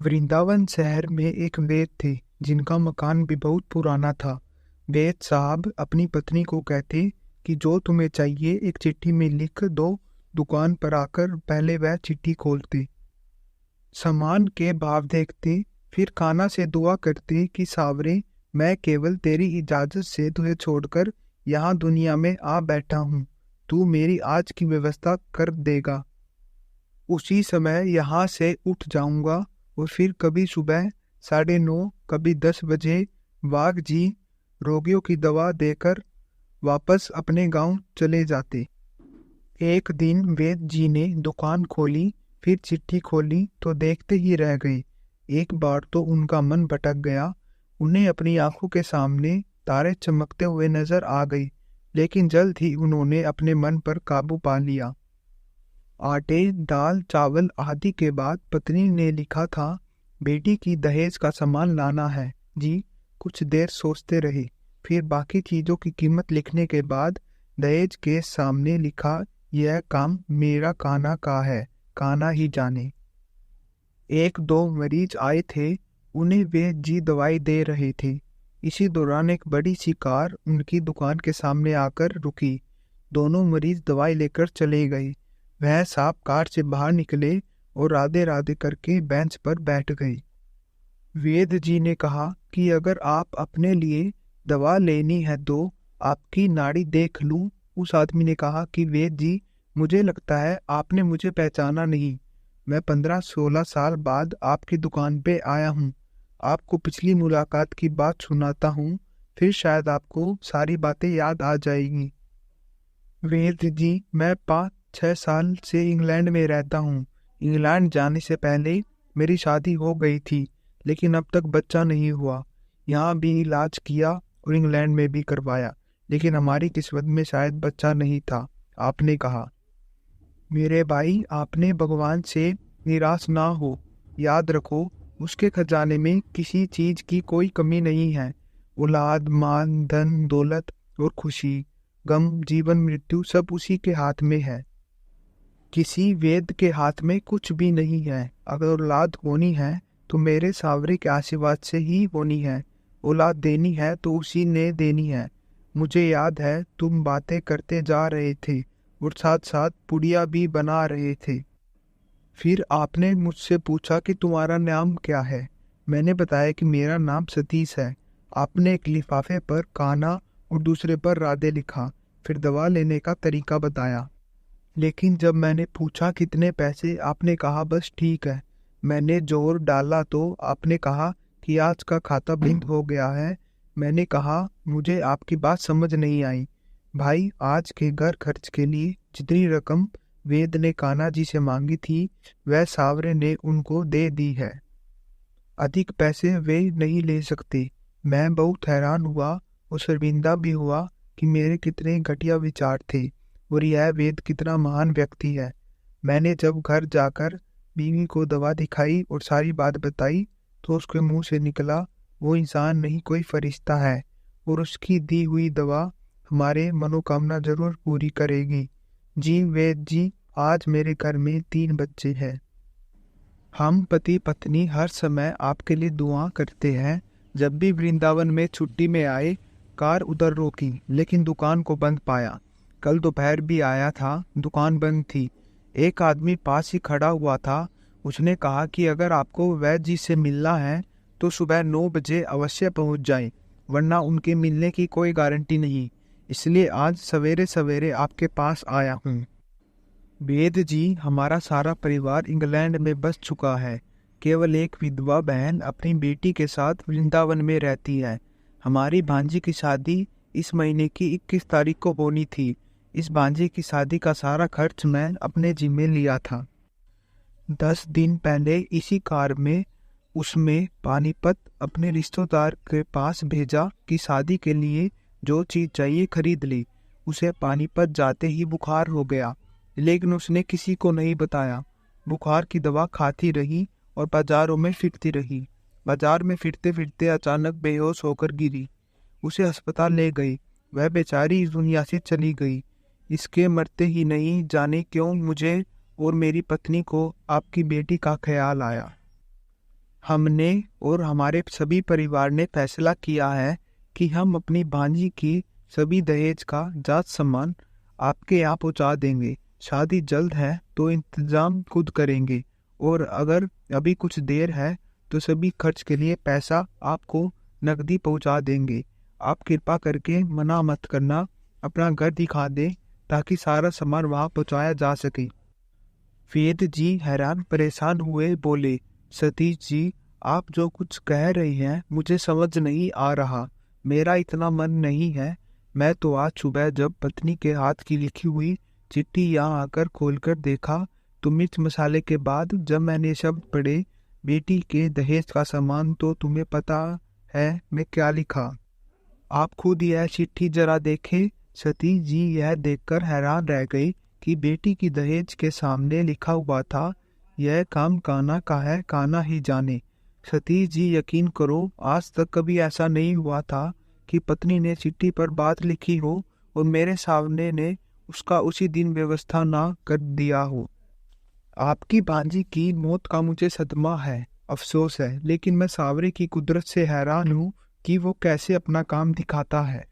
वृंदावन शहर में एक वैद थे जिनका मकान भी बहुत पुराना था। वैद साहब अपनी पत्नी को कहते कि जो तुम्हें चाहिए एक चिट्ठी में लिख दो। दुकान पर आकर पहले वह चिट्ठी खोलते, सामान के भाव देखते, फिर काना से दुआ करते कि सावरे, मैं केवल तेरी इजाजत से तुझे छोड़कर यहाँ दुनिया में आ बैठा हूँ। तू मेरी आज की व्यवस्था कर देगा। उसी समय यहाँ से उठ जाऊंगा। और फिर कभी सुबह 9:30, कभी 10 बजे वाघ जी रोगियों की दवा देकर वापस अपने गांव चले जाते। एक दिन वेद जी ने दुकान खोली, फिर चिट्ठी खोली तो देखते ही रह गए। एक बार तो उनका मन भटक गया। उन्हें अपनी आंखों के सामने तारे चमकते हुए नजर आ गई, लेकिन जल्द ही उन्होंने अपने मन पर काबू पा लिया। आटे, दाल, चावल आदि के बाद पत्नी ने लिखा था, बेटी की दहेज का सामान लाना है जी। कुछ देर सोचते रहे, फिर बाकी चीजों की कीमत लिखने के बाद दहेज के सामने लिखा, यह काम मेरा कान्हा का है, कान्हा ही जाने। एक दो मरीज आए थे, उन्हें वे जी दवाई दे रहे थे। इसी दौरान एक बड़ी सी कार उनकी दुकान के सामने आकर रुकी। दोनों मरीज दवाई लेकर चले गए। वह साहब कार से बाहर निकले और राधे राधे करके बेंच पर बैठ गए। वेद जी ने कहा कि अगर आप अपने लिए दवा लेनी है तो आपकी नाड़ी देख लूं। उस आदमी ने कहा कि वेद जी, मुझे लगता है आपने मुझे पहचाना नहीं। मैं 15-16 साल बाद आपकी दुकान पे आया हूँ। आपको पिछली मुलाकात की बात सुनाता हूँ, फिर शायद आपको सारी बातें याद आ जाएगी। वेद जी, मैं 5-6 साल से इंग्लैंड में रहता हूँ। इंग्लैंड जाने से पहले मेरी शादी हो गई थी, लेकिन अब तक बच्चा नहीं हुआ। यहाँ भी इलाज किया और इंग्लैंड में भी करवाया, लेकिन हमारी किस्मत में शायद बच्चा नहीं था। आपने कहा, मेरे भाई, आपने भगवान से निराश ना हो। याद रखो, उसके खजाने में किसी चीज की कोई कमी नहीं है। औलाद, मान, धन, दौलत और खुशी, गम, जीवन, मृत्यु सब उसी के हाथ में है। किसी वेद के हाथ में कुछ भी नहीं है। अगर औलाद होनी है तो मेरे सावरे के आशीर्वाद से ही होनी है। औलाद देनी है तो उसी ने देनी है। मुझे याद है तुम बातें करते जा रहे थे और साथ साथ पुड़िया भी बना रहे थे। फिर आपने मुझसे पूछा कि तुम्हारा नाम क्या है। मैंने बताया कि मेरा नाम सतीश है। आपने एक लिफाफे पर कान्हा और दूसरे पर राधे लिखा, फिर दवा लेने का तरीका बताया। लेकिन जब मैंने पूछा कितने पैसे, आपने कहा बस ठीक है। मैंने जोर डाला तो आपने कहा कि आज का खाता बंद हो गया है। मैंने कहा, मुझे आपकी बात समझ नहीं आई। भाई, आज के घर खर्च के लिए जितनी रकम वेद ने कान्हा जी से मांगी थी, वह सावरे ने उनको दे दी है। अधिक पैसे वे नहीं ले सकते। मैं बहुत हैरान हुआ और शर्मिंदा भी हुआ कि मेरे कितने घटिया विचार थे और यह वेद कितना महान व्यक्ति है। मैंने जब घर जाकर बीवी को दवा दिखाई और सारी बात बताई तो उसके मुंह से निकला, वो इंसान नहीं कोई फरिश्ता है और उसकी दी हुई दवा हमारे मनोकामना जरूर पूरी करेगी। जी वेद जी, आज मेरे घर में 3 बच्चे हैं। हम पति पत्नी हर समय आपके लिए दुआ करते हैं। जब भी वृंदावन में छुट्टी में आए, कार उधर रोकी, लेकिन दुकान को बंद पाया। कल दोपहर भी आया था, दुकान बंद थी। एक आदमी पास ही खड़ा हुआ था। उसने कहा कि अगर आपको वैद्य जी से मिलना है तो सुबह 9 बजे अवश्य पहुंच जाएं, वरना उनके मिलने की कोई गारंटी नहीं। इसलिए आज सवेरे सवेरे आपके पास आया हूँ। वेद जी, हमारा सारा परिवार इंग्लैंड में बस चुका है। केवल एक विधवा बहन अपनी बेटी के साथ वृंदावन में रहती है। हमारी भांजी की शादी इस महीने की 21 तारीख को होनी थी। इस भांजी की शादी का सारा खर्च मैं अपने जिम्मे लिया था। 10 दिन पहले इसी कार में उसमें पानीपत अपने रिश्तेदार के पास भेजा कि शादी के लिए जो चीज चाहिए खरीद ली। उसे पानीपत जाते ही बुखार हो गया, लेकिन उसने किसी को नहीं बताया। बुखार की दवा खाती रही और बाजारों में फिरती रही। बाजार में फिरते फिरते अचानक बेहोश होकर गिरी। उसे अस्पताल ले गई। वह बेचारी इस दुनिया से चली गई। इसके मरते ही नहीं जाने क्यों मुझे और मेरी पत्नी को आपकी बेटी का ख्याल आया। हमने और हमारे सभी परिवार ने फैसला किया है कि हम अपनी भांजी की सभी दहेज का जात सामान आपके यहाँ पहुँचा देंगे। शादी जल्द है तो इंतजाम खुद करेंगे, और अगर अभी कुछ देर है तो सभी खर्च के लिए पैसा आपको नकदी पहुँचा देंगे। आप कृपा करके मना मत करना, अपना घर दिखा दें ताकि सारा सामान वहाँ पहुँचाया जा सके। वेद जी हैरान परेशान हुए बोले, सतीश जी, आप जो कुछ कह रही हैं मुझे समझ नहीं आ रहा। मेरा इतना मन नहीं है। मैं तो आज सुबह जब पत्नी के हाथ की लिखी हुई चिट्ठी यहाँ आकर खोलकर देखा तो मिर्च मसाले के बाद जब मैंने शब्द पढ़े बेटी के दहेज का सामान, तो तुम्हें पता है मैं क्या लिखा? आप खुद यह चिट्ठी जरा देखें। सतीश जी यह देखकर हैरान रह गए कि बेटी की दहेज के सामने लिखा हुआ था, यह काम कान्हा का है, कान्हा ही जाने। सतीश जी यकीन करो, आज तक कभी ऐसा नहीं हुआ था कि पत्नी ने चिट्ठी पर बात लिखी हो और मेरे सामने ने उसका उसी दिन व्यवस्था ना कर दिया हो। आपकी भांजी की मौत का मुझे सदमा है, अफसोस है, लेकिन मैं सावरे की कुदरत से हैरान हूँ कि वो कैसे अपना काम दिखाता है।